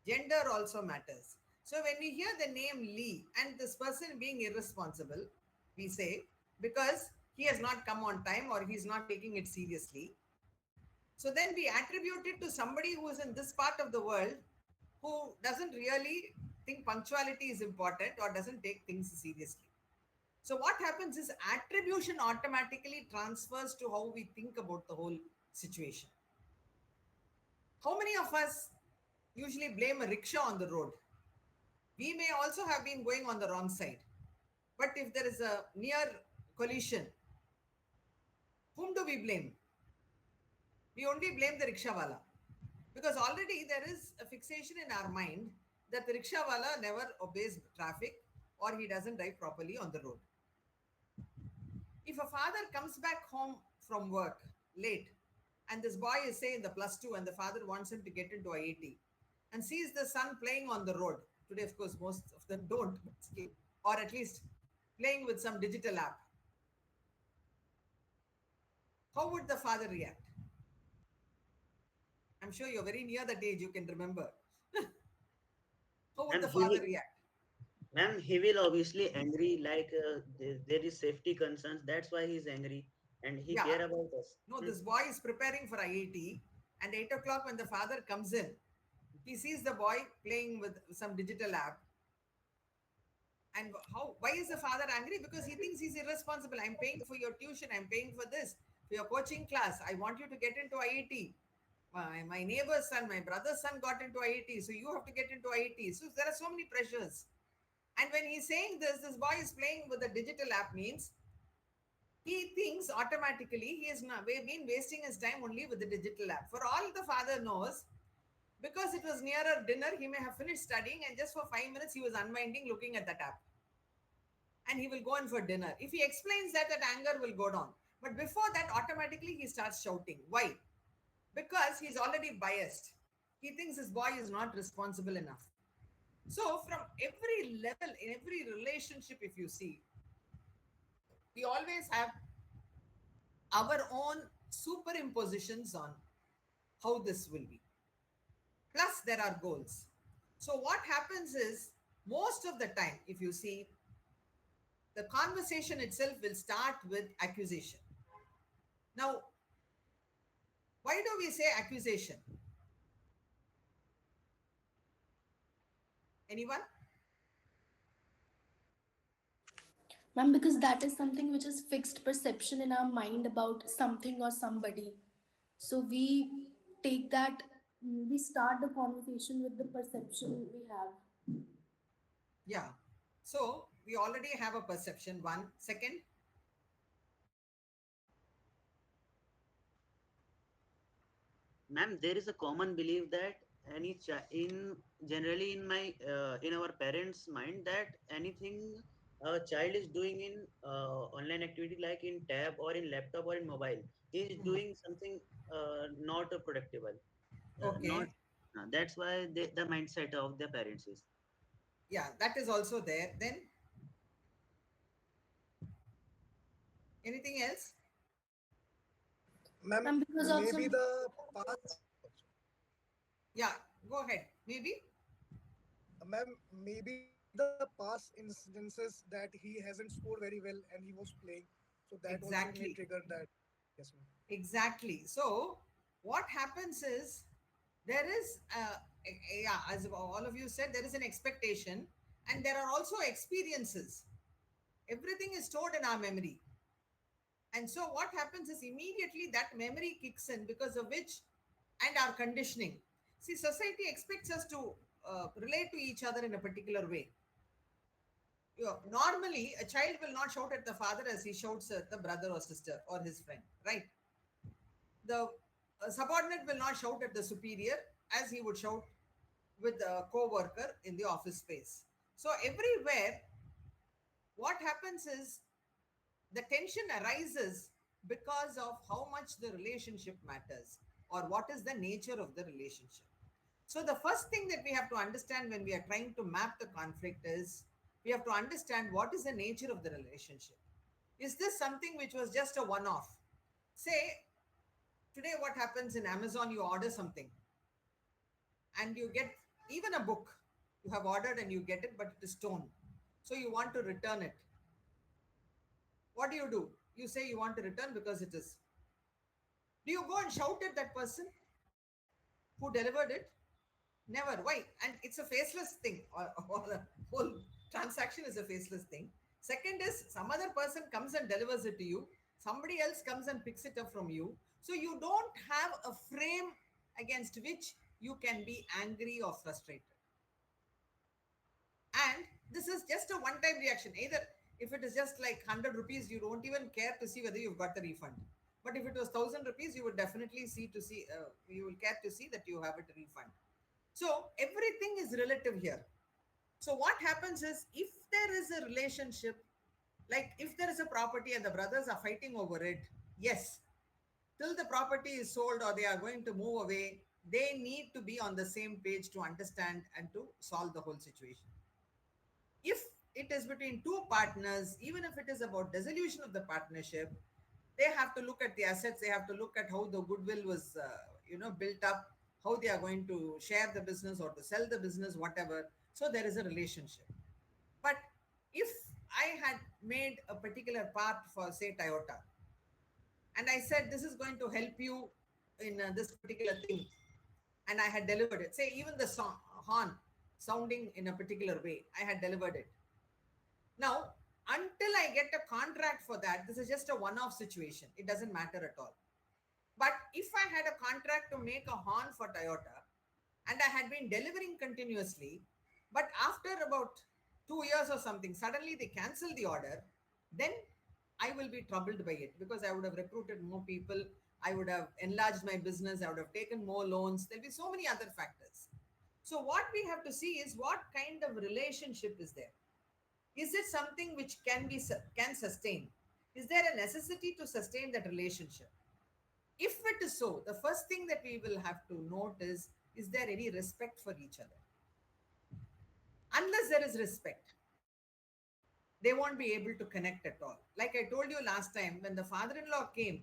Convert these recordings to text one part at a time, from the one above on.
Gender also matters. So when we hear the name Lee and this person being irresponsible, we say because he has not come on time or he's not taking it seriously. So then we attribute it to somebody who is in this part of the world who doesn't really think punctuality is important or doesn't take things seriously. So what happens is attribution automatically transfers to how we think about the whole situation. How many of us usually blame a rickshaw on the road? We may also have been going on the wrong side. But if there is a near collision, whom do we blame? We only blame the rickshawala. Because already there is a fixation in our mind that the rickshawala never obeys traffic or he doesn't drive properly on the road. If a father comes back home from work late and this boy is, say, in the plus two and the father wants him to get into IIT and sees the son playing on the road, today, of course, most of them don't, but still, or at least playing with some digital app, how would the father react? I'm sure you're very near that age, you can remember. How would Ma'am, the he father will, react? ma'am, he will obviously angry. Like there is safety concerns. That's why he's angry, and he care Yeah. about us. No, this boy is preparing for IIT, and 8 o'clock when the father comes in, he sees the boy playing with some digital app. And how? Why is the father angry? Because he thinks he's irresponsible. I'm paying for your tuition. I'm paying for this, for your coaching class. I want you to get into IIT. My neighbor's son, my brother's son got into IIT, so you have to get into IIT. So there are so many pressures. And when he's saying this boy is playing with the digital app means he thinks automatically he has not been wasting his time only with the digital app. For all the father knows, because it was nearer dinner, he may have finished studying and just for 5 minutes he was unwinding looking at that app. And he will go in for dinner. If he explains that, that anger will go down. But before that, automatically he starts shouting. Why? Because he's already biased. He thinks his boy is not responsible enough. So, from every level, in every relationship, if you see, we always have our own superimpositions on how this will be. Plus, there are goals. So, what happens is most of the time, if you see, the conversation itself will start with accusation. Now, why do we say accusation? Anyone? Ma'am, because that is something which is fixed perception in our mind about something or somebody. So we take that, we start the conversation with the perception we have. Yeah. So, we already have a perception. One. Second, Ma'am, there is a common belief that in generally in my in our parents' mind that anything a child is doing in online activity like in tab or in laptop or in mobile, he is doing something not productive. Not okay. that's why the mindset of the parents is. Yeah, that is also there. Then, anything else? Ma'am, Ma'am, because maybe also, the past, Yeah, go ahead. Maybe. ma'am, maybe the past instances that he hasn't scored very well and he was playing, so that also may Exactly. trigger that. Yes, ma'am. Exactly. So, what happens is there is, yeah, as all of you said, there is an expectation and there are also experiences. Everything is stored in our memory. And so, what happens is immediately that memory kicks in because of which, and our conditioning. See, society expects us to relate to each other in a particular way. Normally, a child will not shout at the father as he shouts at the brother or sister or his friend, right? The subordinate will not shout at the superior as he would shout with the co-worker in the office space. So everywhere, what happens is the tension arises because of how much the relationship matters or what is the nature of the relationship. So the first thing that we have to understand when we are trying to map the conflict is we have to understand what is the nature of the relationship. Is this something which was just a one off? Say, today what happens in Amazon, you order something and you get Even a book you have ordered and you get it, but it is torn. So you want to return it. What do? You say you want to return because it is. Do you go and shout at that person who delivered it? Never. Why? And it's a faceless thing, or the whole transaction is a faceless thing. Second is some other person comes and delivers it to you. Somebody else comes and picks it up from you. So you don't have a frame against which you can be angry or frustrated. And this is just a one time reaction. Either if it is just like 100 rupees, you don't even care to see whether you've got the refund. But if it was 1,000 rupees, you would definitely you will care to see that you have it refund. So everything is relative here. So what happens is if there is a relationship, like if there is a property and the brothers are fighting over it, yes, till the property is sold or they are going to move away, they need to be on the same page to understand and to solve the whole situation. If it is between two partners, even if it is about dissolution of the partnership, they have to look at the assets. They have to look at how the goodwill was, built up, how they are going to share the business or to sell the business, whatever. So there is a relationship. But if I had made a particular part for, say, Toyota, and I said this is going to help you in this particular thing, and I had delivered it. Say even the horn sounding in a particular way, I had delivered it. Now, until I get a contract for that, this is just a one-off situation. It doesn't matter at all. But if I had a contract to make a horn for Toyota, and I had been delivering continuously, but after about 2 years or something, suddenly they cancel the order, then I will be troubled by it because I would have recruited more people. I would have enlarged my business. I would have taken more loans. There'll be so many other factors. So, what we have to see is what kind of relationship is there. Is it something which can sustain? Is there a necessity to sustain that relationship? If it is so, the first thing that we will have to note is there any respect for each other? Unless there is respect, they won't be able to connect at all. Like I told you last time, when the father in law came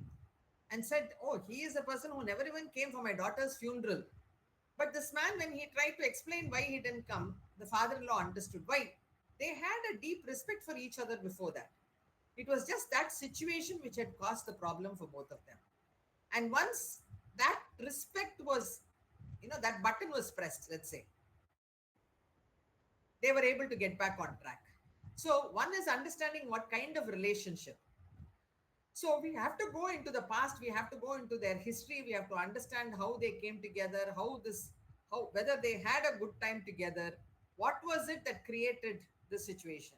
and said, oh, he is a person who never even came for my daughter's funeral. But this man, when he tried to explain why he didn't come, the father in law understood why. They had a deep respect for each other before that. It was just that situation which had caused the problem for both of them. And once that respect was, that button was pressed, let's say, they were able to get back on track. So, one is understanding what kind of relationship. So, we have to go into the past, we have to go into their history, we have to understand how they came together, whether they had a good time together, what was it that created the situation.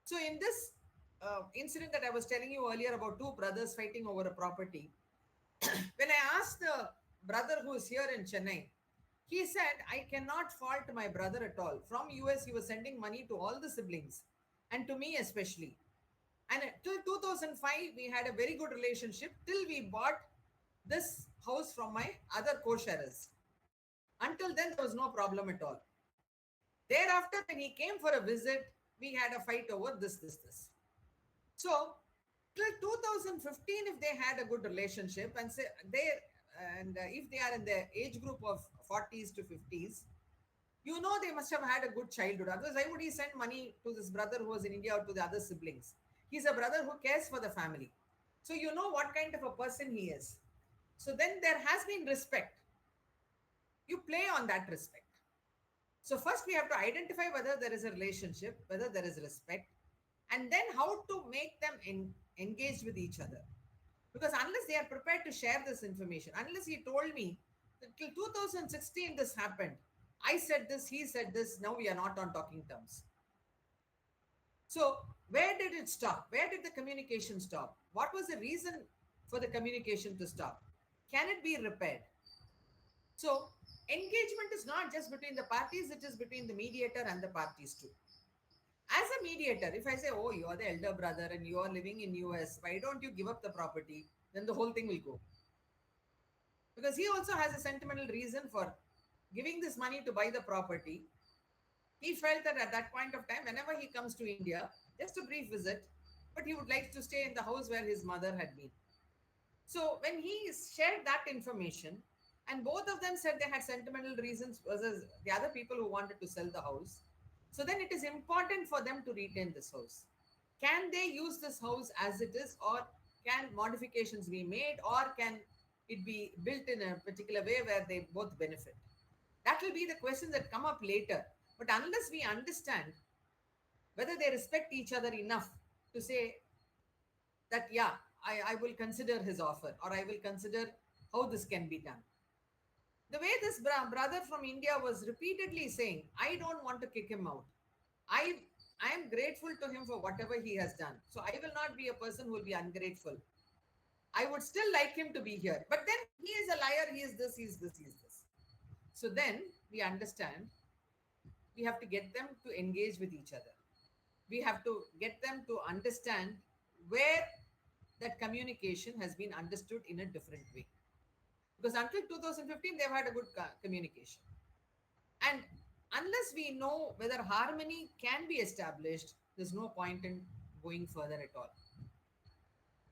So, in this incident that I was telling you earlier about two brothers fighting over a property, when I asked the brother who is here in Chennai, he said, I cannot fault my brother at all. From US, he was sending money to all the siblings and to me especially. And till 2005, we had a very good relationship till we bought this house from my other co-sharers. Until then, there was no problem at all. Thereafter, when he came for a visit, we had a fight over this. So, till 2015, if they had a good relationship and say if they are in the age group of 40s to 50s, they must have had a good childhood. Otherwise, why would he send money to this brother who was in India or to the other siblings? He's a brother who cares for the family. So you know what kind of a person he is. So then there has been respect. You play on that respect. So first we have to identify whether there is a relationship, whether there is respect, and then how to make them engaged with each other. Because unless they are prepared to share this information, unless he told me that till 2016 this happened, I said this, he said this, now we are not on talking terms. So where did it stop? Where did the communication stop? What was the reason for the communication to stop? Can it be repaired? So engagement is not just between the parties, it is between the mediator and the parties too. As a mediator, if I say, oh, you are the elder brother and you are living in US, why don't you give up the property? Then the whole thing will go. Because he also has a sentimental reason for giving this money to buy the property. He felt that at that point of time, whenever he comes to India, just a brief visit, but he would like to stay in the house where his mother had been. So when he shared that information, And both of them said they had sentimental reasons versus the other people who wanted to sell the house. So then it is important for them to retain this house. Can they use this house as it is, or can modifications be made, or can it be built in a particular way where they both benefit? That will be the questions that come up later. But unless we understand whether they respect each other enough to say that, yeah, I will consider his offer, or I will consider how this can be done. The way this brother from India was repeatedly saying, I don't want to kick him out. I I am grateful to him for whatever he has done. So I will not be a person who will be ungrateful. I would still like him to be here. But then he is a liar, he is this, he is this, he is this. So then we understand we have to get them to engage with each other. We have to get them to understand where that communication has been understood in a different way. Because until 2015, they've had a good communication. And unless we know whether harmony can be established, there's no point in going further at all.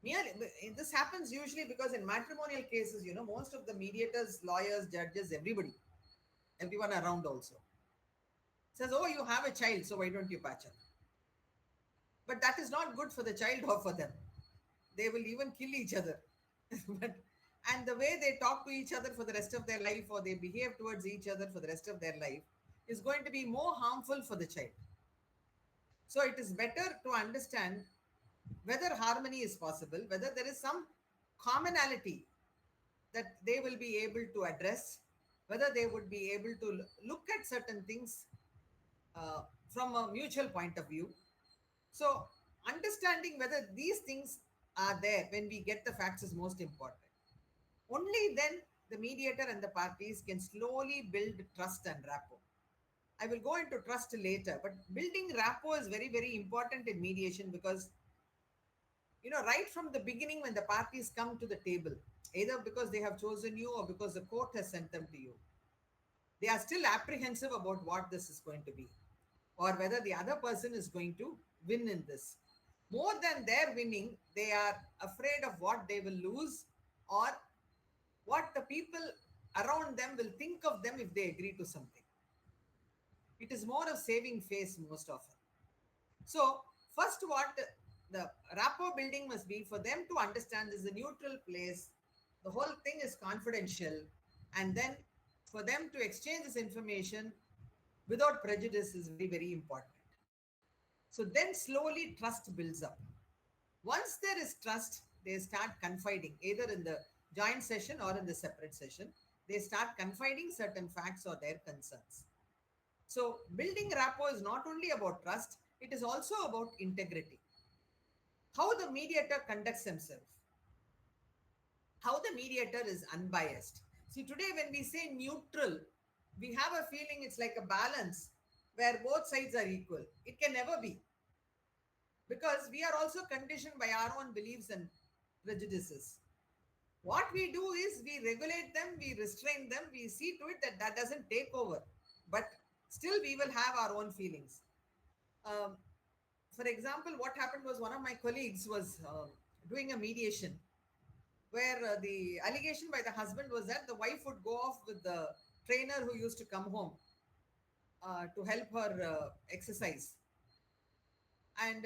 Merely, this happens usually because in matrimonial cases, most of the mediators, lawyers, judges, everyone around also says, oh, you have a child, so why don't you patch up? But that is not good for the child or for them. They will even kill each other. but and the way they talk to each other for the rest of their life, or they behave towards each other for the rest of their life, is going to be more harmful for the child. So it is better to understand whether harmony is possible, whether there is some commonality that they will be able to address, whether they would be able to look at certain things uh, from a mutual point of view. So understanding whether these things are there when we get the facts is most important. Only then the mediator and the parties can slowly build trust and rapport. I will go into trust later, but building rapport is very, very important in mediation because, right from the beginning when the parties come to the table, either because they have chosen you or because the court has sent them to you, they are still apprehensive about what this is going to be or whether the other person is going to win in this. More than their winning, they are afraid of what they will lose or what the people around them will think of them if they agree to something. It is more of saving face most often. So, first, what the rapport building must be for them to understand this is a neutral place, the whole thing is confidential, and then for them to exchange this information without prejudice is very, very important. So, then slowly trust builds up. Once there is trust, they start confiding either in the joint session or in the separate session. They start confiding certain facts or their concerns. So, building rapport is not only about trust, it is also about integrity. How the mediator conducts himself, how the mediator is unbiased. See, today when we say neutral, we have a feeling it's like a balance where both sides are equal. It can never be because we are also conditioned by our own beliefs and prejudices. What we do is we regulate them, we restrain them, we see to it that that doesn't take over. But still, we will have our own feelings. Um, for example, what happened was one of my colleagues was doing a mediation where the allegation by the husband was that the wife would go off with the trainer who used to come home to help her exercise. And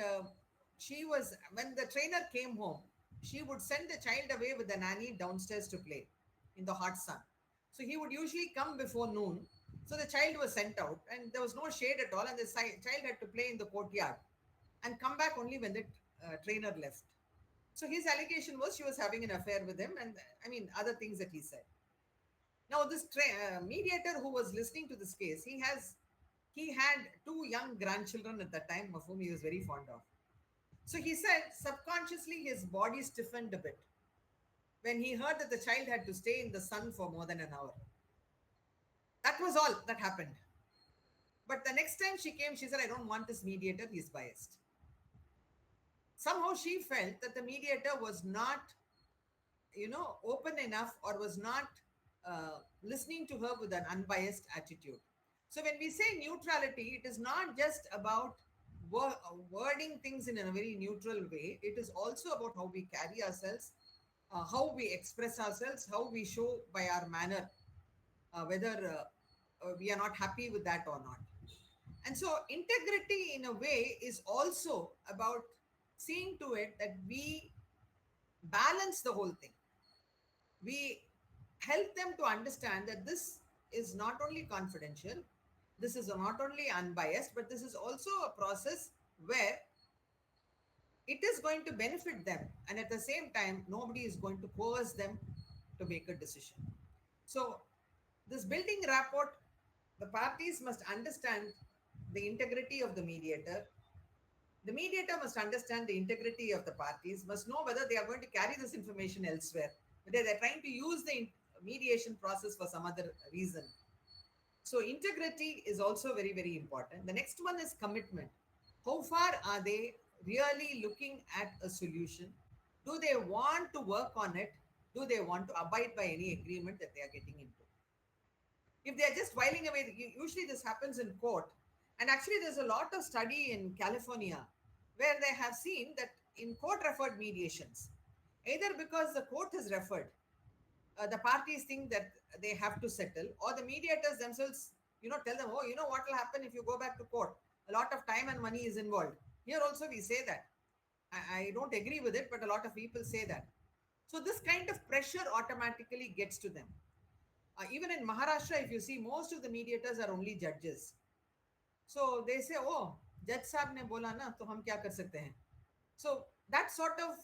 when the trainer came home, she would send the child away with the nanny downstairs to play in the hot sun. So he would usually come before noon. So the child was sent out and there was no shade at all. And the child had to play in the courtyard and come back only when the trainer left. So his allegation was she was having an affair with him, and other things that he said. Now this mediator who was listening to this case, he had two young grandchildren at that time of whom he was very fond of. So he said subconsciously his body stiffened a bit when he heard that the child had to stay in the sun for more than an hour. That was all that happened. But the next time she came, she said, I don't want this mediator, he's biased. Somehow she felt that the mediator was not, open enough or was not listening to her with an unbiased attitude. So when we say neutrality, it is not just about wording things in a very neutral way. It is also about how we carry ourselves, how we express ourselves, how we show by our manner, whether we are not happy with that or not. And so, integrity in a way is also about seeing to it that we balance the whole thing. We help them to understand that this is not only confidential, this is not only unbiased, but this is also a process where it is going to benefit them. And at the same time, nobody is going to coerce them to make a decision. So, this building rapport, the parties must understand the integrity of the mediator. The mediator must understand the integrity of the parties, must know whether they are going to carry this information elsewhere, whether they're trying to use the mediation process for some other reason. So, integrity is also very, very important. The next one is commitment. How far are they really looking at a solution? Do they want to work on it? Do they want to abide by any agreement that they are getting into? If they are just whiling away, usually this happens in court. And actually, there's a lot of study in California where they have seen that in court referred mediations, either because the court has referred, the parties think that they have to settle, or the mediators themselves, tell them, oh, you know what will happen if you go back to court? A lot of time and money is involved. Here also, we say that. I don't agree with it, but a lot of people say that. So, this kind of pressure automatically gets to them. Even in Maharashtra, if you see, most of the mediators are only judges. So they say, oh, judge साहब ने बोला ना तो हम क्या कर सकते हैं. So that sort of,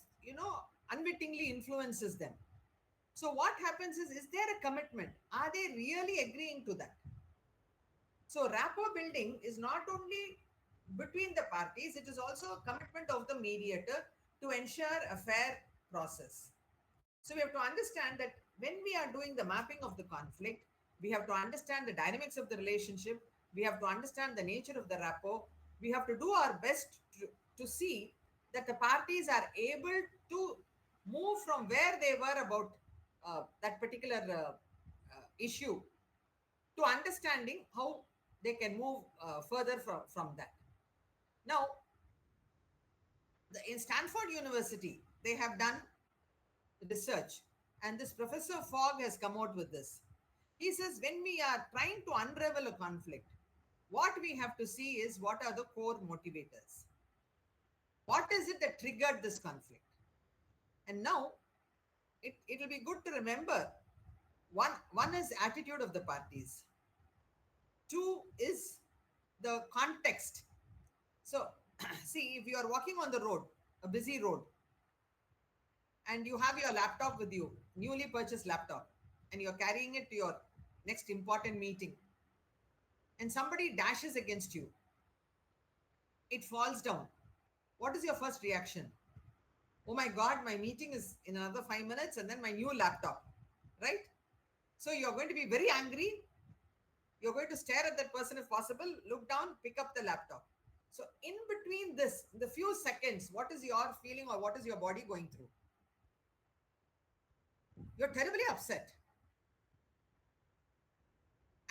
unwittingly influences them. So what happens is there a commitment? Are they really agreeing to that? So rapport building is not only between the parties, it is also a commitment of the mediator to ensure a fair process. So we have to understand that when we are doing the mapping of the conflict, we have to understand the dynamics of the relationship. We have to understand the nature of the rapport. We have to do our best to see that the parties are able to move from where they were about that particular issue to understanding how they can move further from that. Now, in Stanford University, they have done research, and this Professor Fogg has come out with this. He says when we are trying to unravel a conflict, what we have to see is what are the core motivators. What is it that triggered this conflict? And now it will be good to remember one is attitude of the parties. Two is the context. So see, if you are walking on the road, a busy road, and you have your laptop with you, newly purchased laptop, and you're carrying it to your next important meeting, and somebody dashes against you, it falls down. What is your first reaction? Oh my God, my meeting is in another 5 minutes, and then my new laptop, right? So you're going to be very angry. You're going to stare at that person if possible, look down, pick up the laptop. So in between this, the few seconds, what is your feeling or what is your body going through? You're terribly upset.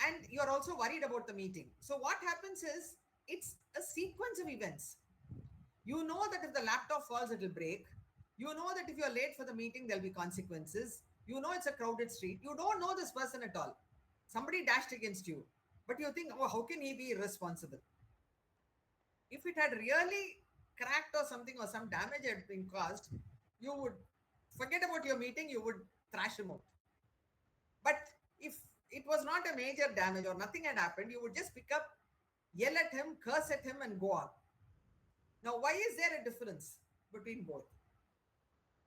And you're also worried about the meeting. So what happens is, it's a sequence of events. You know that if the laptop falls, it will break. You know that if you're late for the meeting, there'll be consequences. You know it's a crowded street. You don't know this person at all. Somebody dashed against you. But you think, oh, how can he be irresponsible? If it had really cracked or something, or some damage had been caused, you would forget about your meeting, you would thrash him out. But if it was not a major damage or nothing had happened, you would just pick up, yell at him, curse at him, and go on. Now, why is there a difference between both?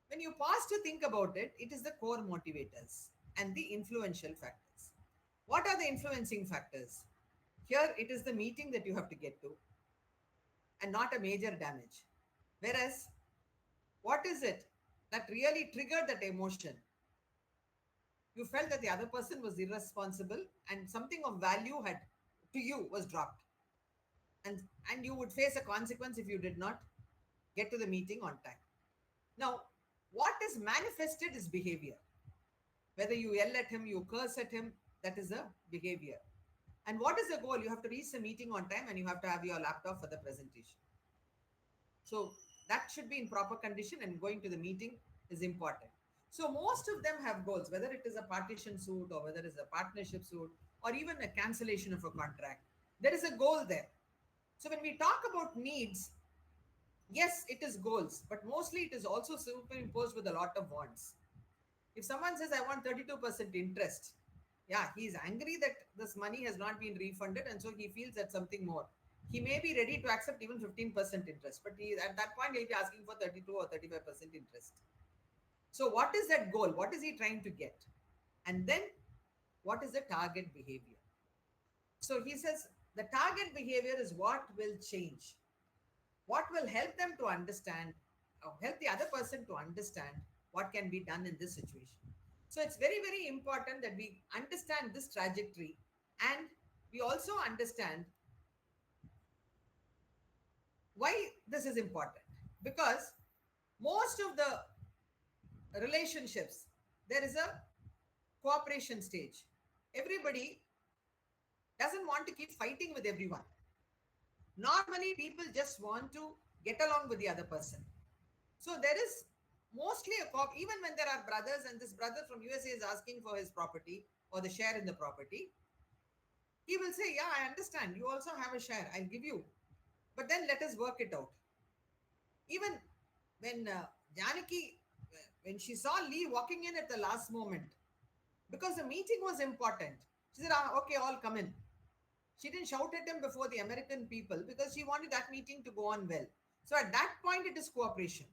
When you pause to think about it, it is the core motivators and the influential factors. What are the influencing factors? Here, it is the meeting that you have to get to and not a major damage. Whereas, what is it that really triggered that emotion? You felt that the other person was irresponsible and something of value had to you was dropped. And you would face a consequence if you did not get to the meeting on time. Now, what is manifested is behavior. Whether you yell at him, you curse at him, that is a behavior. And what is the goal? You have to reach the meeting on time and you have to have your laptop for the presentation. So that should be in proper condition, and going to the meeting is important. So most of them have goals, whether it is a partition suit or whether it's a partnership suit or even a cancellation of a contract. There is a goal there. So when we talk about needs, yes, it is goals, but mostly it is also superimposed with a lot of wants. If someone says, I want 32% interest, yeah, he's angry that this money has not been refunded, and so he feels that something more. He may be ready to accept even 15% interest, but at that point, he'll be asking for 32 or 35% interest. So, what is that goal? What is he trying to get? And then, what is the target behavior? So, he says the target behavior is what will change, what will help them to understand, or help the other person to understand what can be done in this situation. So it's very, very important that we understand this trajectory, and we also understand why this is important. Because most of the relationships, there is a cooperation stage. Everybody doesn't want to keep fighting with everyone. Normally, people just want to get along with the other person. So there is mostly even when there are brothers, and this brother from USA is asking for his property or the share in the property, he will say, yeah, I understand. You also have a share. I'll give you. But then let us work it out. Even when Janaki, when she saw Lee walking in at the last moment, because the meeting was important, she said, okay, all come in. She didn't shout at him before the American people because she wanted that meeting to go on well. So at that point, it is cooperation.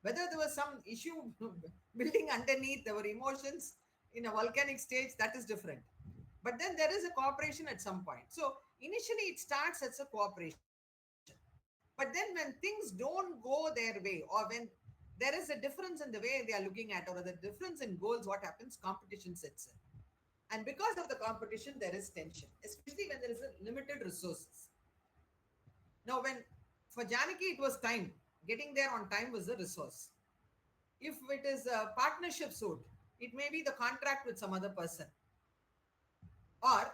Whether there was some issue building underneath, there were emotions in a volcanic stage, that is different. But then there is a cooperation at some point. So initially, it starts as a cooperation. But then when things don't go their way, or when there is a difference in the way they are looking at, or the difference in goals, what happens? Competition sets in. And because of the competition, there is tension, especially when there is a limited resources. Now, when for Janaki, it was time. Getting there on time was the resource. If it is a partnership suit, it may be the contract with some other person, or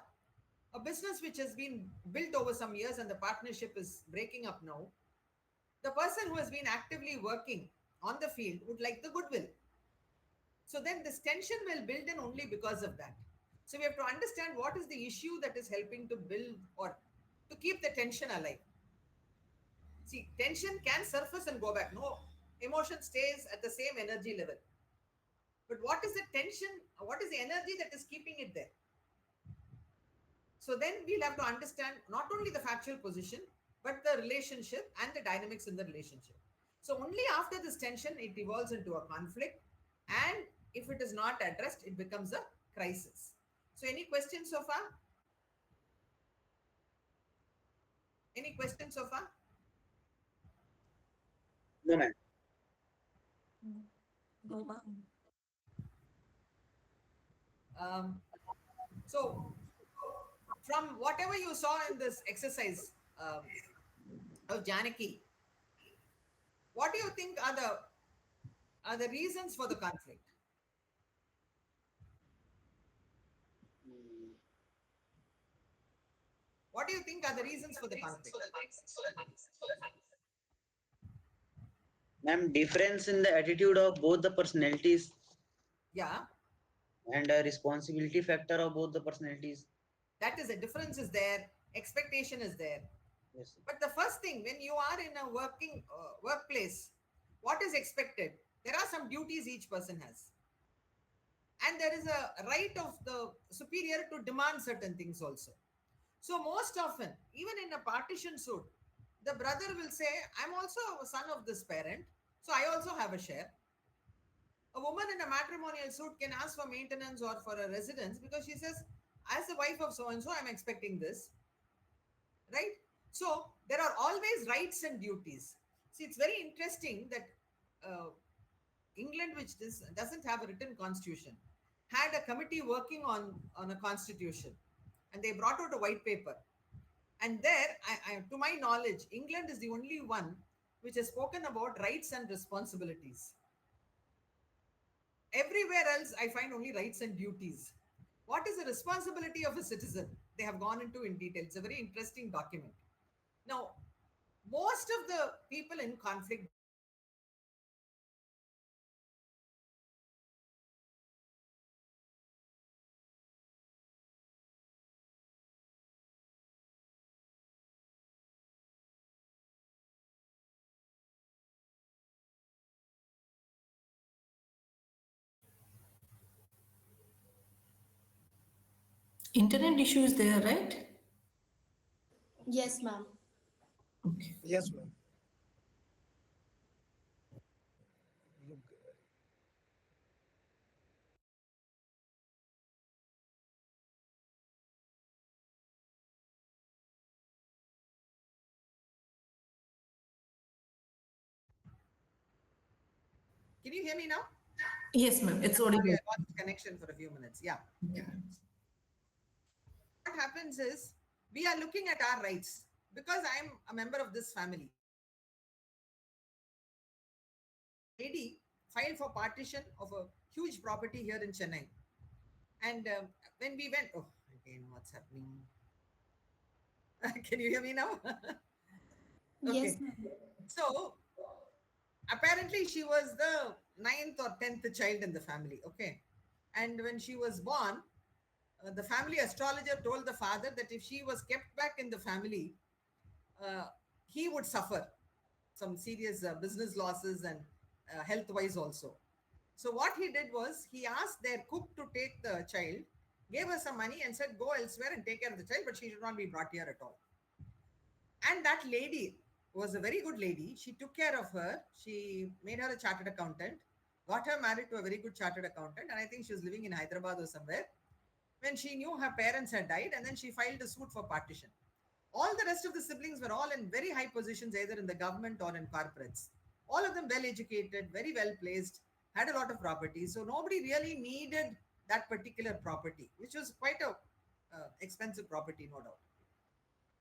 a business which has been built over some years and the partnership is breaking up now. The person who has been actively working on the field would like the goodwill. So then this tension will build in only because of that. So we have to understand what is the issue that is helping to build or to keep the tension alive. See, tension can surface and go back. No, emotion stays at the same energy level. But what is the tension? What is the energy that is keeping it there? So then we'll have to understand not only the factual position, but the relationship and the dynamics in the relationship. So only after this tension, it evolves into a conflict. And if it is not addressed, it becomes a crisis. So any questions so far? Any questions so far? No, ma'am. No, ma'am. So from whatever you saw in this exercise of Janaki, what do you think are the reasons for the conflict? Mm, What do you think are the reasons for the conflict? Ma'am, difference in the attitude of both the personalities Yeah, and a responsibility factor of both the personalities. that is a difference is there, expectation is there. Yes, sir. But the first thing, when you are in a working workplace, what is expected? There are some duties each person has, and there is a right of the superior to demand certain things also. So most often, even in a partition suit, the brother will say, I'm also a son of this parent, so I also have a share. A woman in a matrimonial suit can ask for maintenance or for a residence because she says, as the wife of so and so, I'm expecting this, right? So there are always rights and duties. See, it's very interesting that uh, England, which doesn't have a written constitution, had a committee working on a constitution, and they brought out a white paper. And there, to my knowledge, England is the only one which has spoken about rights and responsibilities. Everywhere else, I find only rights and duties. What is the responsibility of a citizen? They have gone into in detail. It's a very interesting document. Now, most of the people in conflict Internet issue is there, right? Yes, ma'am. Okay. Yes, ma'am. Look, Can you hear me now? Yes, ma'am. It's Sorry, audible. I lost connection for a few minutes. Yeah. Okay. What happens is we are looking at our rights because I'm a member of this family. Lady filed for partition of a huge property here in Chennai. And when we went, oh, again, what's happening? Can you hear me now? Yes, Okay. ma'am. So apparently she was the ninth or 10th child in the family. Okay. And when she was born, the family astrologer told the father that if she was kept back in the family, uh, he would suffer some serious business losses and health wise also. So what he did was he asked their cook to take the child, gave her some money and said, go elsewhere and take care of the child, but she should not be brought here at all. And that lady was a very good lady. She took care of her. She made her a chartered accountant, got her married to a very good chartered accountant, and I think she was living in Hyderabad or somewhere when she knew her parents had died, and then she filed a suit for partition. All the rest of the siblings were all in very high positions, either in the government or in corporates. All of them well educated, very well placed, had a lot of property. So nobody really needed that particular property, which was quite a expensive property, no doubt.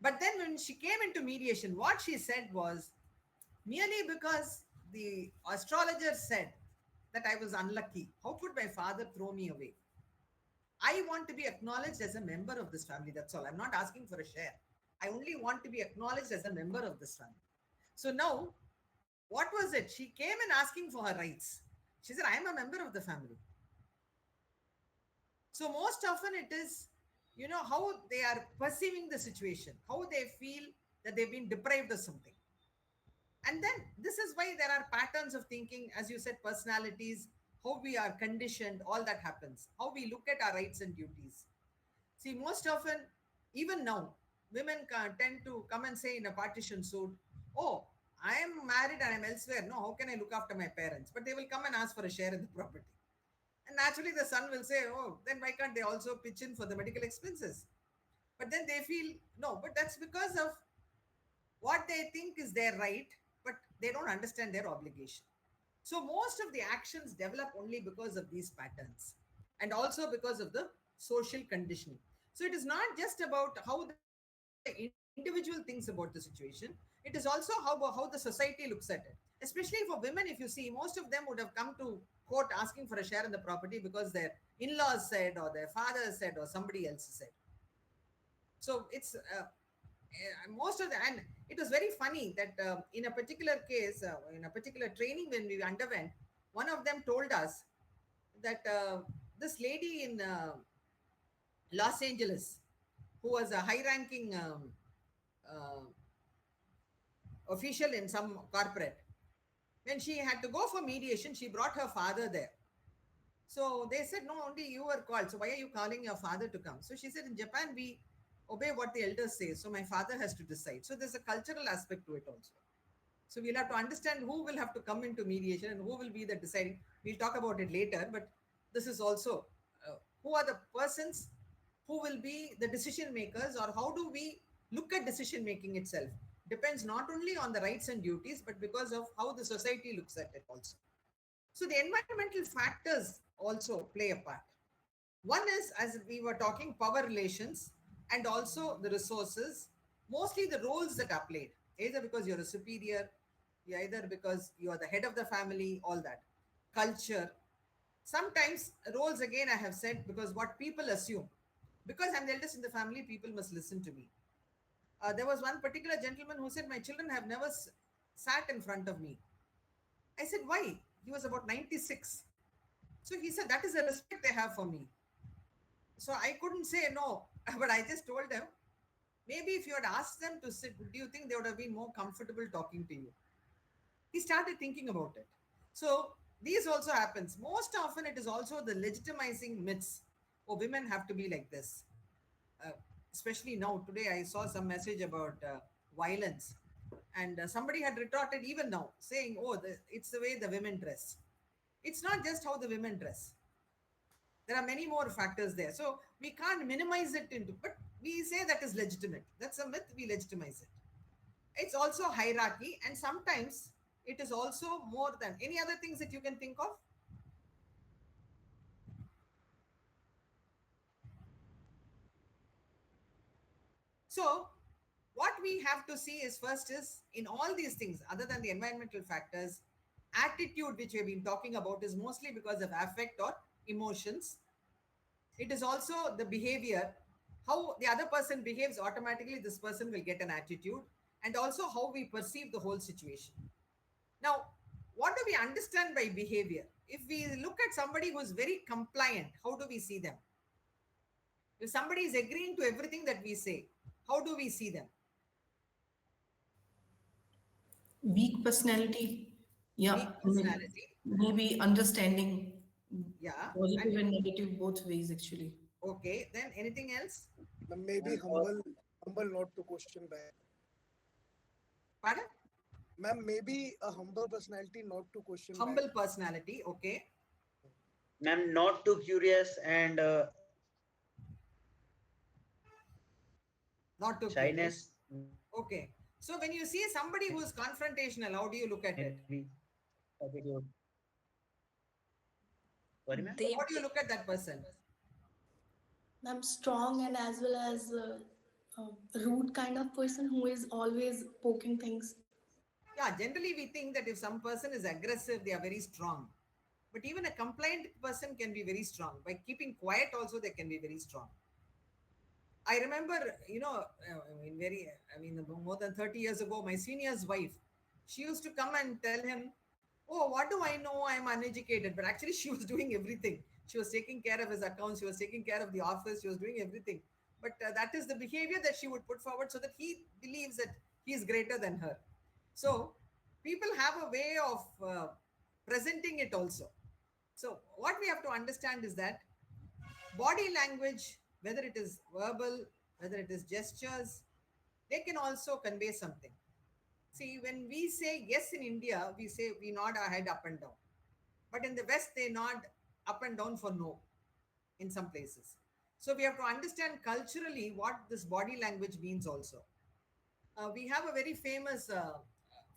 But then when she came into mediation, what she said was merely because the astrologer said that I was unlucky, how could my father throw me away? I want to be acknowledged as a member of this family. That's all. I'm not asking for a share. I only want to be acknowledged as a member of this family. So now, what was it? She came and asking for her rights. She said, I am a member of the family. So most often it is, how they are perceiving the situation, how they feel that they've been deprived of something. And then this is why there are patterns of thinking, as you said, personalities, how we are conditioned, all that happens, how we look at our rights and duties. See, most often, even now, women tend to come and say in a partition suit, oh, I am married and I'm elsewhere. No, how can I look after my parents? But they will come and ask for a share in the property. And naturally, the son will say, oh, then why can't they also pitch in for the medical expenses? But then they feel, no, but that's because of what they think is their right, but they don't understand their obligation. So most of the actions develop only because of these patterns and also because of the social conditioning. So it is not just about how the individual thinks about the situation, it is also how the society looks at it. Especially for women, if you see, most of them would have come to court asking for a share in the property because their in-laws said or their father said or somebody else said. So it's most of the, and it was very funny that in a particular case, in a particular training when we underwent, one of them told us that this lady in Los Angeles, who was a high ranking uh, official in some corporate, when she had to go for mediation, she brought her father there. So they said, no, only you were called. So why are you calling your father to come? So she said, in Japan, we obey what the elders say. So my father has to decide. So there's a cultural aspect to it also. So we'll have to understand who will have to come into mediation and who will be the deciding. We'll talk about it later, but this is also who are the persons who will be the decision makers, or how do we look at decision making itself? Depends not only on the rights and duties, but because of how the society looks at it also. So the environmental factors also play a part. One is, as we were talking, power relations and also the resources, mostly the roles that are played, either because you're a superior, either because you are the head of the family, all that. Culture. Sometimes roles, again, I have said, because what people assume. Because I'm the eldest in the family, people must listen to me. There was one particular gentleman who said, my children have never sat in front of me. I said, why? He was about 96. So he said, that is the respect they have for me. So I couldn't say no, but I just told them, maybe if you had asked them to sit, do you think they would have been more comfortable talking to you? He started thinking about it. So these also happens. Most often it is also the legitimizing myths. Oh, women have to be like this. especially now, today I saw some message about violence, and somebody had retorted even now saying, oh, it's the way the women dress. It's not just how the women dress. There are many more factors there. So we can't minimize it into, but we say that is legitimate. That's a myth, we legitimize it. It's also hierarchy, and sometimes it is also more than any other things that you can think of. So what we have to see is first is in all these things, other than the environmental factors, attitude which we've been talking about is mostly because of affect or emotions. It is also the behavior, how the other person behaves, automatically this person will get an attitude, and also how we perceive the whole situation. Now, what do we understand by behavior? If we look at somebody who is very compliant, how do we see them? If somebody is agreeing to everything that we say, how do we see them? Weak personality. Yeah. Weak personality. Maybe understanding Yeah. positive and negative both ways, actually. Okay. Then anything else? Maybe And humble not to question back. Pardon? Ma'am, maybe a humble personality not to question back. Humble personality. Okay. ma'am, not too curious and Not too curious. shyness, Okay. So when you see somebody who is confrontational, how do you look at it? maybe attitude. Sorry, ma'am. They, How do you look at that person? I'm strong and as well as a rude kind of person who is always poking things. Yeah, generally we think that if some person is aggressive, they are very strong. But even a compliant person can be very strong. By keeping quiet, also, they can be very strong. I remember, more than 30 years ago, my senior's wife, she used to come and tell him, oh, what do I know? I'm uneducated. But actually, she was doing everything. She was taking care of his accounts. She was taking care of the office. She was doing everything. But that is the behavior that she would put forward so that he believes that he is greater than her. So people have a way of presenting it also. So what we have to understand is that body language, whether it is verbal, whether it is gestures, they can also convey something. See, when we say yes in India, we say we nod our head up and down. But in the West, they nod up and down for no in some places. So we have to understand culturally what this body language means also. We have a very famous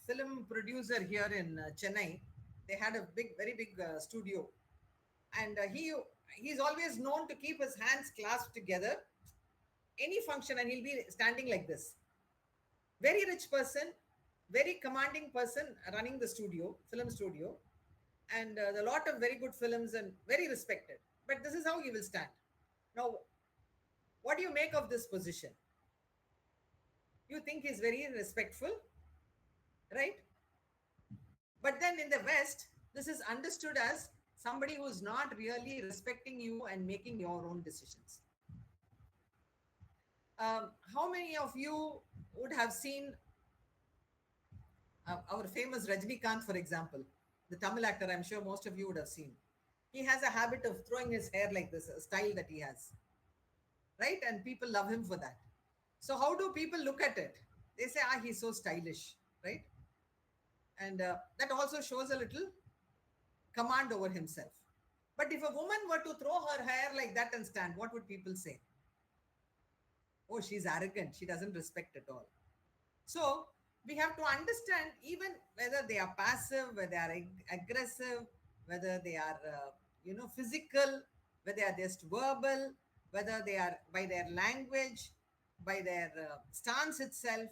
film producer here in Chennai. They had a very big studio, and he's always known to keep his hands clasped together any function, and he'll be standing like this. Very rich person, very commanding person running the studio, film studio, and a lot of very good films and very respected. But this is how he will stand. Now, what do you make of this position? You think he's very respectful, right? But then in the West, this is understood as somebody who's not really respecting you and making your own decisions. How many of you would have seen our famous Rajnikant, for example, the Tamil actor? I'm sure most of you would have seen. He has a habit of throwing his hair like this, a style that he has, right? And people love him for that. So how do people look at it? They say, he's so stylish, right? And that also shows a little command over himself. But if a woman were to throw her hair like that and stand, what would people say? Oh, she's arrogant. She doesn't respect at all. So we have to understand even whether they are passive, whether they are aggressive, whether they are, physical, whether they are just verbal, whether they are by their language, by their stance itself.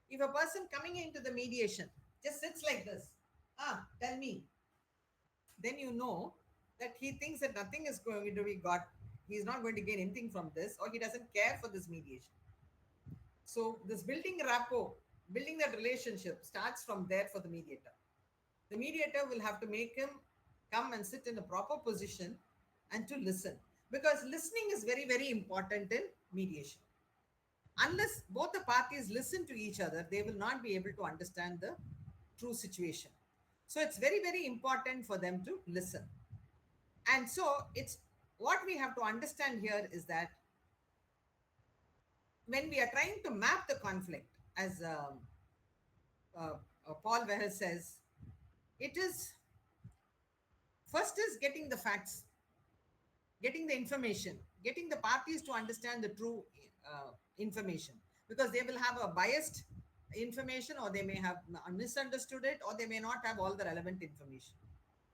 If a person coming into the mediation just sits like this, tell me, then you know that he thinks that nothing is going to be got. He's not going to gain anything from this, or he doesn't care for this mediation. So this building rapport, building that relationship starts from there for the mediator. The mediator will have to make him come and sit in a proper position and to listen, because listening is very, very important in mediation. Unless both the parties listen to each other, they will not be able to understand the true situation. So it's very, very important for them to listen. And so it's what we have to understand here is that when we are trying to map the conflict, as Paul Weher says, it is first is getting the facts, getting the information, getting the parties to understand the true information, because they will have a biased information, or they may have misunderstood it, or they may not have all the relevant information.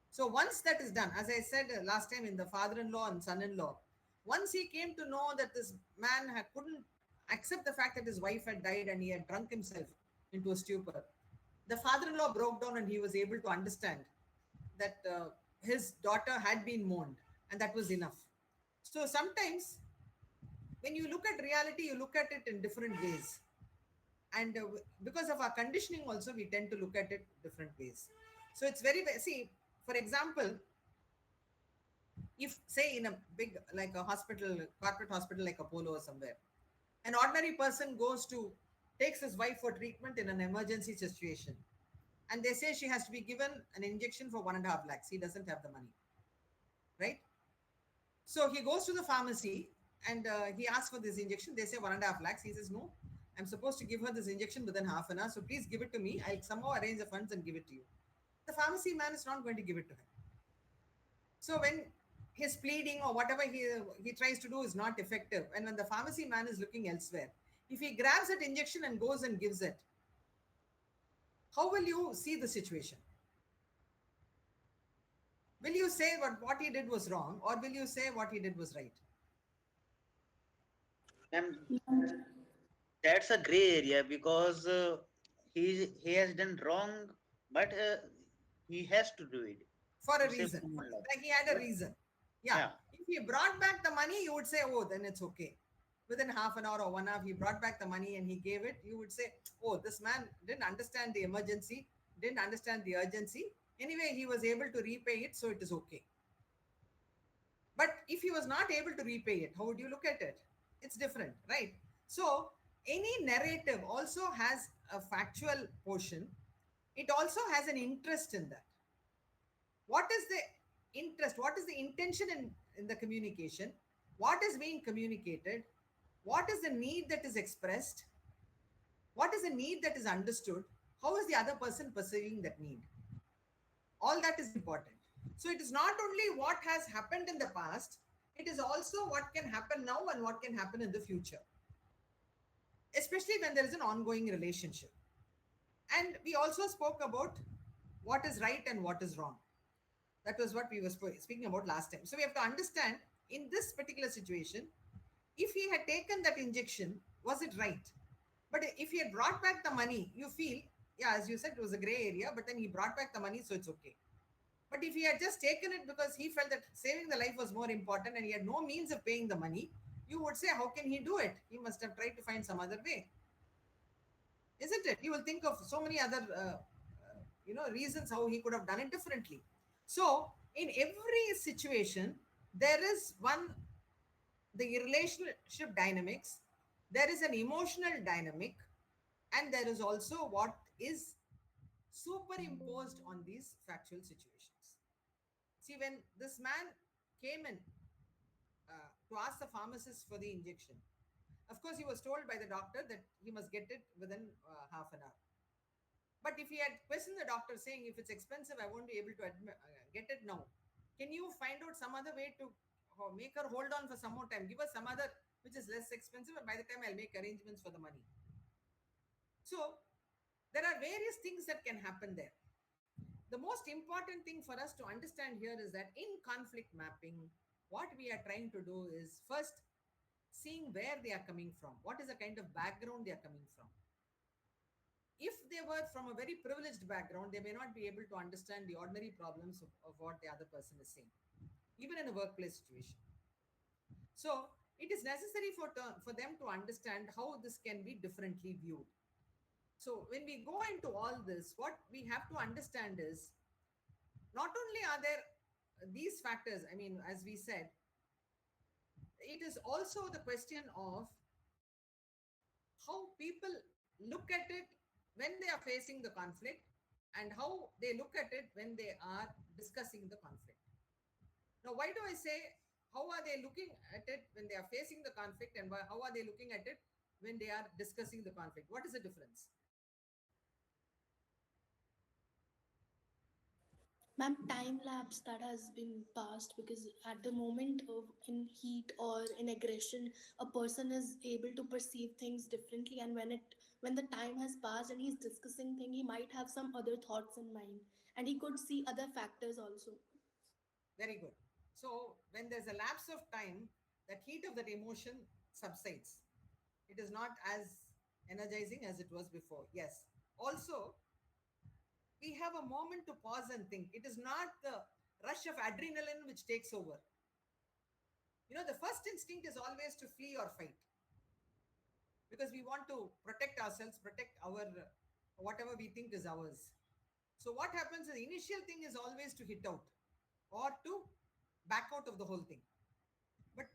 So once that is done, as I said last time in the father-in-law and son-in-law, once he came to know that this man couldn't accept the fact that his wife had died and he had drunk himself into a stupor, the father-in-law broke down and he was able to understand that his daughter had been mourned, and that was enough. So sometimes when you look at reality, you look at it in different ways. And because of our conditioning also, we tend to look at it different ways. So it's see, for example, if say in a big, like a hospital, corporate hospital like Apollo or somewhere, an ordinary person takes his wife for treatment in an emergency situation, and they say she has to be given an injection for 1.5 lakhs. He doesn't have the money, right? So he goes to the pharmacy and he asks for this injection. They say 1.5 lakhs. He says, no, I'm supposed to give her this injection within half an hour. So please give it to me. I'll somehow arrange the funds and give it to you. The pharmacy man is not going to give it to him. So when his pleading or whatever he tries to do is not effective, and when the pharmacy man is looking elsewhere, if he grabs that injection and goes and gives it, how will you see the situation? Will you say what he did was wrong, or will you say what he did was right? And that's a gray area, because he has done wrong, but he has to do it For a to save reason. someone life. Like he had a But reason. Yeah. yeah, If he brought back the money, you would say, oh, then it's okay. Within half an hour or 1 hour, he brought back the money and he gave it. You would say, oh, this man didn't understand the emergency, didn't understand the urgency. Anyway, he was able to repay it, so it is okay. But if he was not able to repay it, how would you look at it? It's different, right? So any narrative also has a factual portion. It also has an interest in that. What is the interest? What is the intention in the communication? What is being communicated? What is the need that is expressed? What is the need that is understood? How is the other person perceiving that need? All that is important. So it is not only what has happened in the past, it is also what can happen now and what can happen in the future, especially when there is an ongoing relationship. And we also spoke about what is right and what is wrong. That was what we were speaking about last time. So we have to understand in this particular situation, if he had taken that injection, was it right? But if he had brought back the money, you feel, yeah, as you said, it was a gray area, but then he brought back the money, so it's okay. But if he had just taken it because he felt that saving the life was more important and he had no means of paying the money, you would say, how can he do it? He must have tried to find some other way. Isn't it? You will think of so many other reasons how he could have done it differently. So in every situation, there is the relationship dynamics, there is an emotional dynamic, and there is also what is superimposed on these factual situations. See, when this man came in to ask the pharmacist for the injection, of course, he was told by the doctor that he must get it within half an hour. But if he had questioned the doctor saying, if it's expensive, I won't be able to get it now. Can you find out some other way to make her hold on for some more time? Give us some other which is less expensive, and by the time I'll make arrangements for the money. So there are various things that can happen there. The most important thing for us to understand here is that in conflict mapping, what we are trying to do is first seeing where they are coming from. What is the kind of background they are coming from? If they were from a very privileged background, they may not be able to understand the ordinary problems of what the other person is saying, even in a workplace situation. So it is necessary for them to understand how this can be differently viewed. So when we go into all this, what we have to understand is not only are there these factors, I mean, as we said, it is also the question of how people look at it when they are facing the conflict and how they look at it when they are discussing the conflict. Now, why do I say how are they looking at it when they are facing the conflict, and how are they looking at it when they are discussing the conflict? What is the difference? Ma'am, time lapse that has been passed because at the moment of in heat or in aggression, a person is able to perceive things differently, and when the time has passed and he's discussing thing, he might have some other thoughts in mind, and he could see other factors also. Very good. So when there's a lapse of time, that heat of that emotion subsides. It is not as energizing as it was before. Yes. Also, we have a moment to pause and think. It is not the rush of adrenaline which takes over. The first instinct is always to flee or fight because we want to protect ourselves, protect our whatever we think is ours. So what happens is the initial thing is always to hit out or to back out of the whole thing. But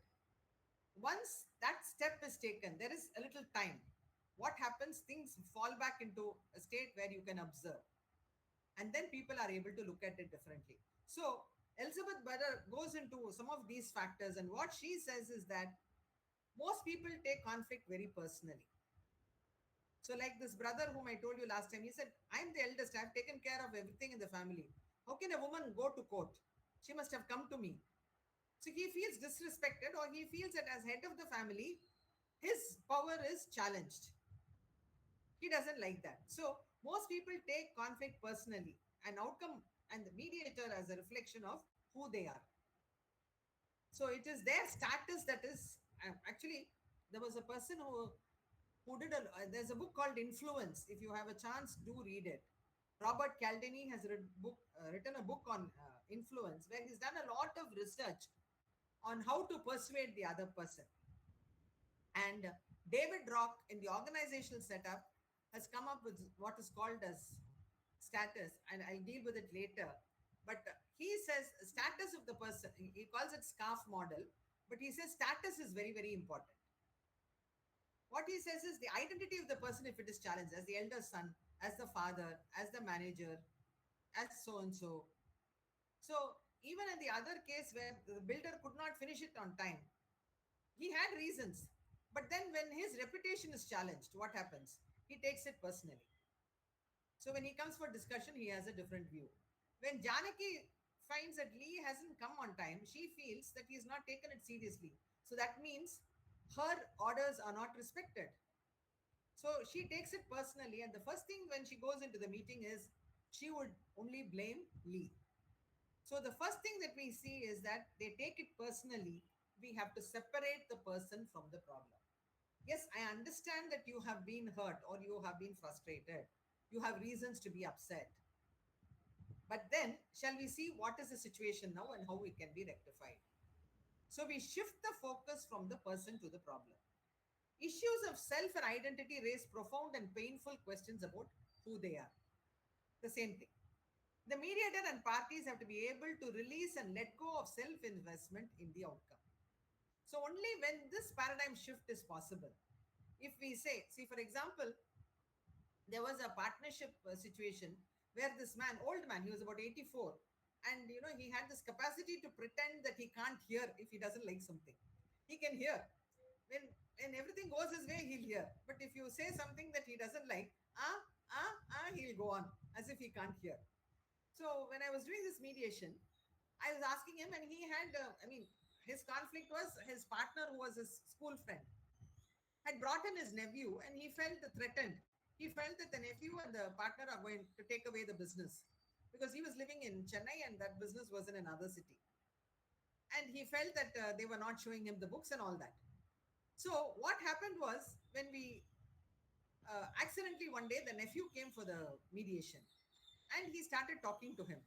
once that step is taken, there is a little time. What happens? Things fall back into a state where you can observe. And then people are able to look at it differently. So Elizabeth Butter goes into some of these factors, and what she says is that most people take conflict very personally. So, like this brother whom I told you last time, he said, I'm the eldest, I've taken care of everything in the family. How can a woman go to court? She must have come to me. So he feels disrespected, or he feels that as head of the family, his power is challenged. He doesn't like that. So most people take conflict personally, an outcome and the mediator as a reflection of who they are. So it is their status that is actually there was a person who did a there's a book called Influence. If you have a chance, do read it. Robert Cialdini has written a book on influence, where he's done a lot of research on how to persuade the other person. And David Rock in the organizational setup has come up with what is called as status, and I'll deal with it later. But he says status of the person, he calls it scarf model, but he says status is very, very important. What he says is the identity of the person, if it is challenged, as the elder son, as the father, as the manager, as so and so. So, even in the other case where the builder could not finish it on time, he had reasons. But then, when his reputation is challenged, what happens? He takes it personally. So, when he comes for discussion, he has a different view. When Janaki finds that Lee hasn't come on time, she feels that he has not taken it seriously. So, that means her orders are not respected. So, she takes it personally. And the first thing when she goes into the meeting is she would only blame Lee. So the first thing that we see is that they take it personally. We have to separate the person from the problem. Yes, I understand that you have been hurt or you have been frustrated. You have reasons to be upset. But then, shall we see what is the situation now and how it can be rectified? So we shift the focus from the person to the problem. Issues of self and identity raise profound and painful questions about who they are. The same thing. The mediator and parties have to be able to release and let go of self investment in the outcome. So, only when this paradigm shift is possible, if we say, see, for example, there was a partnership situation where this man, old man, he was about 84, and he had this capacity to pretend that he can't hear if he doesn't like something. He can hear. When everything goes his way, he'll hear. But if you say something that he doesn't like, he'll go on as if he can't hear. So when I was doing this mediation, I was asking him, and he had, his conflict was his partner, who was his school friend, had brought in his nephew, and he felt threatened. He felt that the nephew and the partner are going to take away the business because he was living in Chennai and that business was in another city. And he felt that they were not showing him the books and all that. So what happened was when we accidentally one day the nephew came for the mediation and he started talking to him.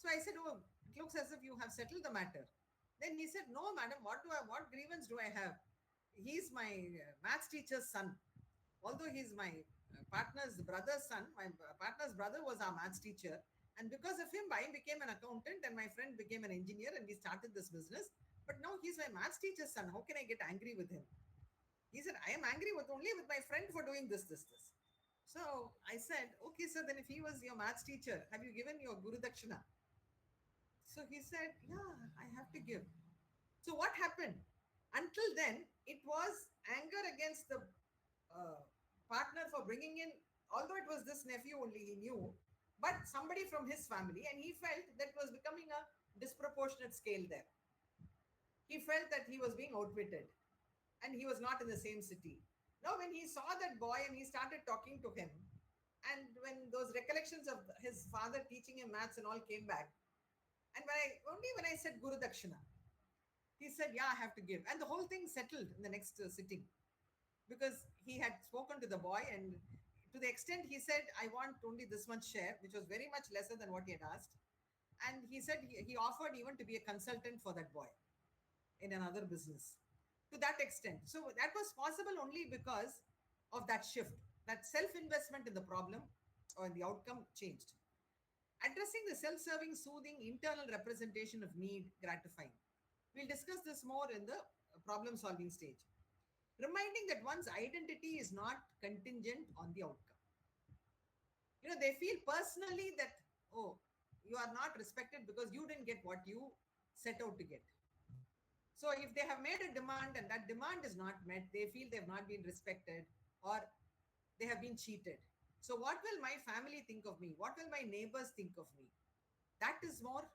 So I said, "Oh, it looks as if you have settled the matter." Then he said, "No, madam, what grievance do I have? He's my maths teacher's son. Although he's my partner's brother's son, my partner's brother was our maths teacher. And because of him, I became an accountant and my friend became an engineer and we started this business. But now he's my maths teacher's son. How can I get angry with him?" He said, "I am angry only with my friend for doing this. So I said, "Okay, sir, then if he was your maths teacher, have you given your Guru Dakshina?" So he said, "Yeah, I have to give." So what happened? Until then, it was anger against the for bringing in, although it was this nephew only he knew, but somebody from his family, and he felt that was becoming a disproportionate scale there. He felt that he was being outwitted and he was not in the same city. Now, when he saw that boy and he started talking to him, and when those recollections of his father teaching him maths and all came back, and when I said Guru Dakshina, he said, "Yeah, I have to give," and the whole thing settled in the next sitting because he had spoken to the boy, and to the extent he said, "I want only this much share," which was very much lesser than what he had asked, and he said he offered even to be a consultant for that boy in another business to that extent. So that was possible only because of that shift, that self investment in the problem or in the outcome changed. Addressing the self serving, soothing, internal representation of need gratifying. We'll discuss this more in the problem solving stage. Reminding that one's identity is not contingent on the outcome. They feel personally that, oh, you are not respected because you didn't get what you set out to get. So if they have made a demand and that demand is not met, they feel they have not been respected or they have been cheated. So what will my family think of me? What will my neighbors think of me? That is more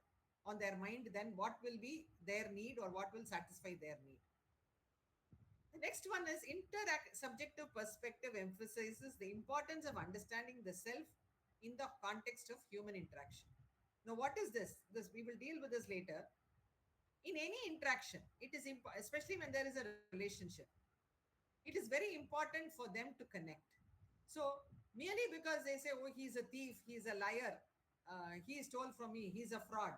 on their mind than what will be their need or what will satisfy their need. The next one is subjective perspective emphasizes the importance of understanding the self in the context of human interaction. Now, what is this? This we will deal with this later. In any interaction, it is especially when there is a relationship, it is very important for them to connect. So merely because they say, "Oh, he's a thief, he's a liar, he stole from me, he's a fraud."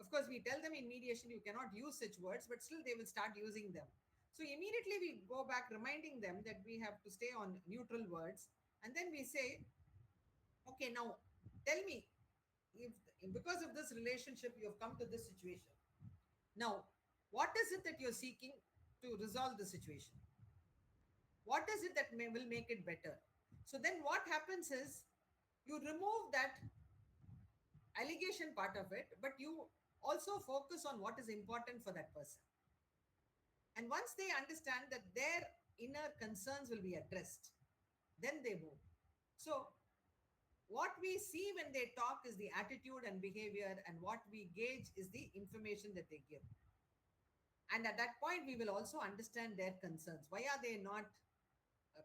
Of course, we tell them in mediation you cannot use such words, but still they will start using them. So immediately we go back reminding them that we have to stay on neutral words, and then we say, "Okay, now tell me, if because of this relationship you have come to this situation. Now, what is it that you're seeking to resolve the situation? What is it that will make it better?" So then what happens is you remove that allegation part of it, but you also focus on what is important for that person. And once they understand that their inner concerns will be addressed, then they move. So what we see when they talk is the attitude and behavior, and what we gauge is the information that they give. And at that point, we will also understand their concerns. Why are they not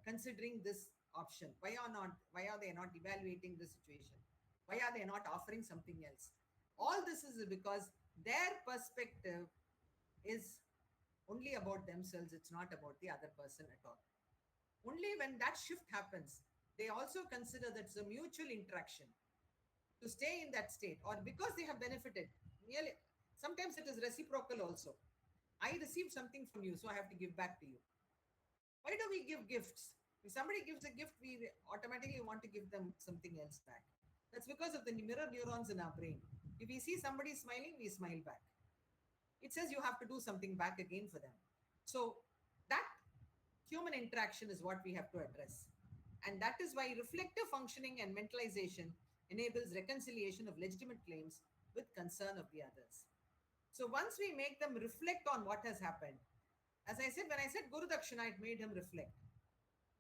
considering this option? Why are they not evaluating the situation? Why are they not offering something else? All this is because their perspective is only about themselves. It's not about the other person at all. Only when that shift happens, they also consider that it's a mutual interaction to stay in that state, or because they have benefited. Really, sometimes it is reciprocal also. I received something from you, so I have to give back to you. Why do we give gifts? If somebody gives a gift, we automatically want to give them something else back. That's because of the mirror neurons in our brain. If we see somebody smiling, we smile back. It says you have to do something back again for them. So that human interaction is what we have to address. And that is why reflective functioning and mentalization enables reconciliation of legitimate claims with concern of the others. So once we make them reflect on what has happened, as I said, when I said Guru Dakshina, it made him reflect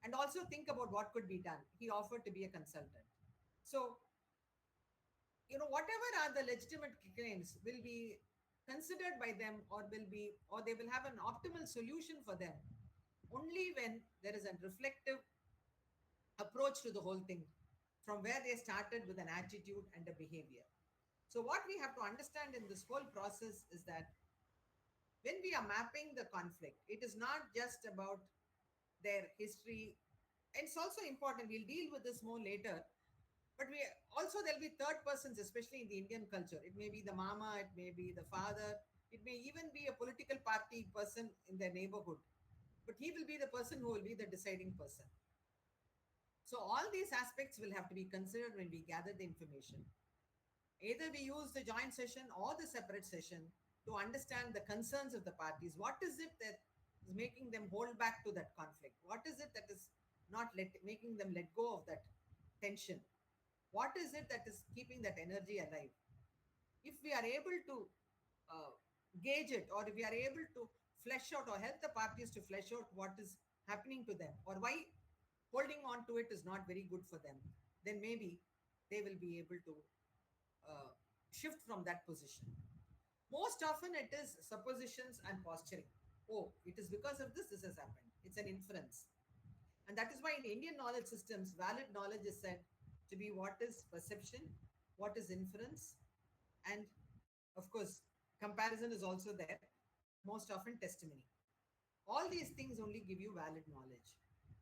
and also think about what could be done. He offered to be a consultant. So, whatever are the legitimate claims will be considered by them, or they will have an optimal solution for them only when there is a reflective approach to the whole thing from where they started with an attitude and a behavior. So what we have to understand in this whole process is that when we are mapping the conflict, it is not just about their history. It's also important. We'll deal with this more later. But there'll be third persons, especially in the Indian culture. It may be the mama, it may be the father, it may even be a political party person in their neighborhood. But he will be the person who will be the deciding person. So all these aspects will have to be considered when we gather the information. Either we use the joint session or the separate session to understand the concerns of the parties. What is it that is making them hold back to that conflict? What is it that is not making them let go of that tension? What is it that is keeping that energy alive? If we are able to gauge it, or if we are able to flesh out or help the parties to flesh out what is happening to them, or why holding on to it is not very good for them, then maybe they will be able to shift from that position. Most often it is suppositions and posturing. Oh, it is because of this has happened. It's an inference. And that is why in Indian knowledge systems, valid knowledge is said to be what is perception, what is inference, and of course, comparison is also there, but most often testimony. All these things only give you valid knowledge.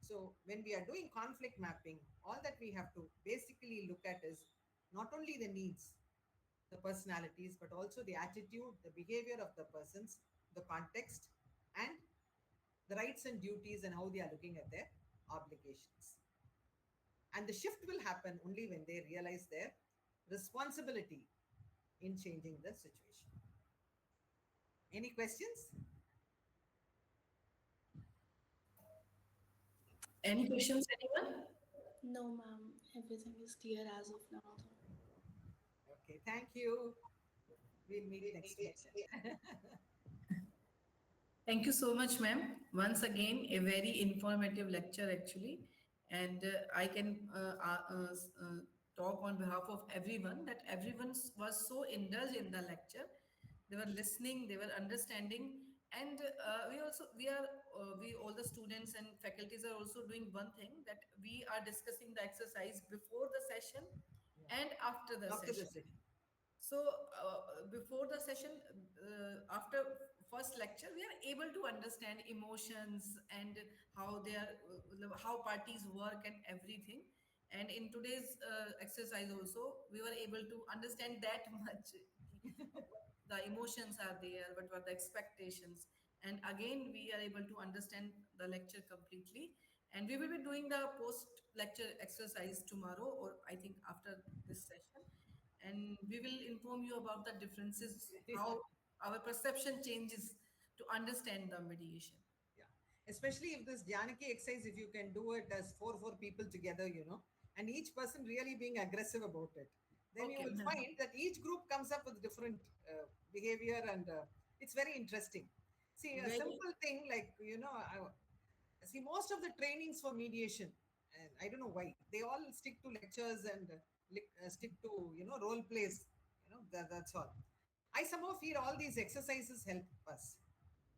So when we are doing conflict mapping, all that we have to basically look at is not only the needs, the personalities, but also the attitude, the behavior of the persons, the context, and the rights and duties and how they are looking at their obligations. And the shift will happen only when they realize their responsibility in changing the situation. Any questions? Any questions, anyone? No, ma'am. Everything is clear as of now. Okay, thank you. We'll meet next week. Thank you so much, ma'am. Once again, a very informative lecture, actually. And I can talk on behalf of everyone that everyone was so indulged in the lecture. They were listening, they were understanding. And we all the students and faculties are also doing one thing, that we are discussing the exercise before the session and after the After the session. session. So before the session, after first lecture, we are able to understand emotions and how they are, how parties work and everything. And in today's exercise also, we were able to understand that much. The emotions are there, what were the expectations. And again, we are able to understand the lecture completely. And we will be doing the post lecture exercise tomorrow, or I think after this session, and we will inform you about the differences, how our perception changes to understand the mediation. Yeah. Especially if this Janaki exercise, if you can do it as four people together, and each person really being aggressive about it, then you Okay, will ma'am. find that each group comes up with different behavior, and it's very interesting. See, a Very, simple thing like, see, most of the trainings for mediation, and I don't know why, they all stick to lectures and stick to, role plays, that's all. I somehow feel all these exercises help us,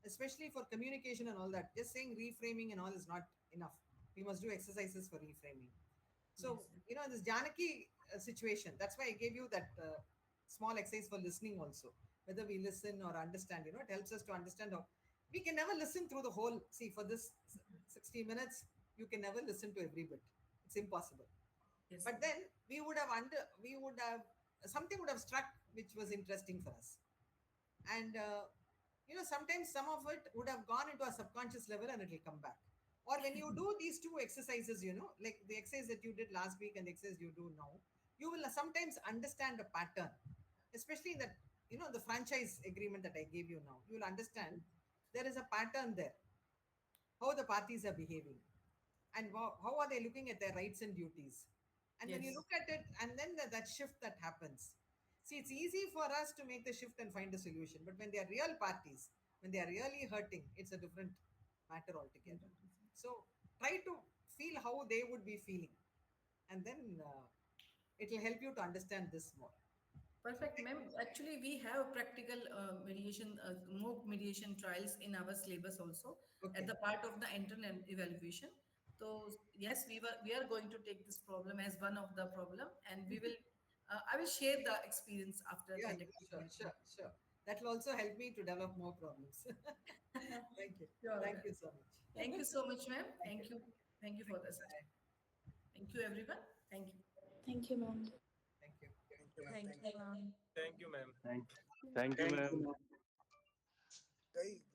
especially for communication and all that. Just saying reframing and all is not enough. We must do exercises for reframing. So, yes. this Janaki situation, that's why I gave you that small exercise for listening also. Whether we listen or understand, it helps us to understand how we can never listen through the whole. See, for this 60 minutes, you can never listen to every bit. It's impossible. Yes, But then we would have, something would have struck which was interesting for us. And, sometimes some of it would have gone into our subconscious level and it will come back. Or when you do these two exercises, like the exercise that you did last week and the exercise you do now, you will sometimes understand a pattern, especially in that, the franchise agreement that I gave you now. You will understand there is a pattern there, how the parties are behaving, and how are they looking at their rights and duties. And when you yes. look at it, and then that shift that happens. See, it's easy for us to make the shift and find a solution, but when they are real parties, when they are really hurting, it's a different matter altogether. So try to feel how they would be feeling, and then it will help you to understand this more. Perfect, ma'am. Actually, we have practical mediation, mock mediation trials in our syllabus also at Okay. the part of the internal evaluation. So yes, we are going to take this problem as one of the problem, and we will. I will share the experience after Yeah, conducting sure, it. sure, sure. That will also help me to develop more problems. Thank you. Sure, Thank ma'am. you so much. Thank you so much, ma'am. Thank you. Thank you for the session. Bye. Thank you, everyone. Thank you. Thank you, ma'am. Thank you. Thank you, ma'am. Thank Thank you, ma'am. Thank you, ma'am. Thank Thank you, you, ma'am. ma'am. you.